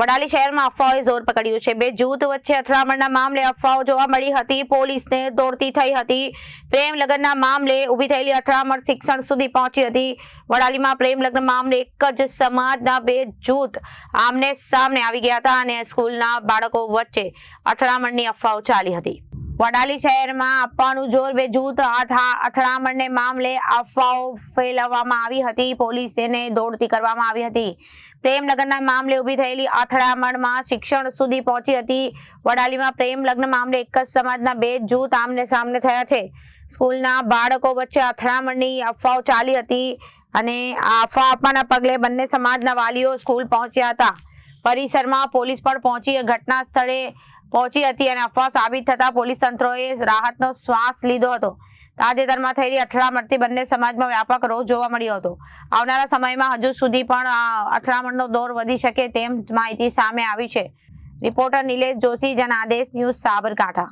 વડાલી શહેરમાં અફવાઓએ જોર પકડ્યું છે। બે જૂથ વચ્ચે અથડામણના મામલે અફવાઓ જોવા મળી હતી। પોલીસને દોડતી થઈ હતી। પ્રેમ લગ્નના મામલે ઊભી થયેલી અથડામણ શિક્ષણ સુધી પહોંચી હતી। વડાલીમાં પ્રેમ લગ્ન મામલે એક જ સમાજના બે જૂથ આમને સામને આવી ગયા હતા અને સ્કૂલના બાળકો વચ્ચે અથડામણની અફવાઓ ચાલી હતી। વડાલી શહેરમાં અફવાનું જોર। બે જૂથ અથડામણને મામલે અફવાઓ ફેલાવવામાં આવી હતી। પોલીસને દોડતી કરવામાં આવી હતી। પ્રેમ લગ્નના મામલે ઊભી થયેલી અથડામણમાં શિક્ષણ સુધી પહોંચી હતી। વડાલીમાં પ્રેમ લગ્ન મામલે એક જ સમાજના બે જૂથ આમને સામને થયા છે। સ્કૂલના બાળકો વચ્ચે અથડામણની અફવાઓ ચાલી હતી અને આ અફવા આપવાના પગલે બંને સમાજના વાલીઓ સ્કૂલ પહોંચ્યા હતા। પરિસરમાં પોલીસ પણ પહોંચી ઘટના સ્થળે પહોંચી હતી અને અફવા સાબિત થતા પોલીસ તંત્રએ રાહતનો શ્વાસ લીધો હતો। તાજેતરમાં થયેલી અથડામણથી બંને સમાજમાં વ્યાપક રોષ જોવા મળ્યો હતો। આવનારા સમયમાં હજુ સુધી પણ અથડામણનો દોર વધી શકે તેમ માહિતી સામે આવી છે। Reporter Nilesh Joshi, Janadesh news, Sabarkantha.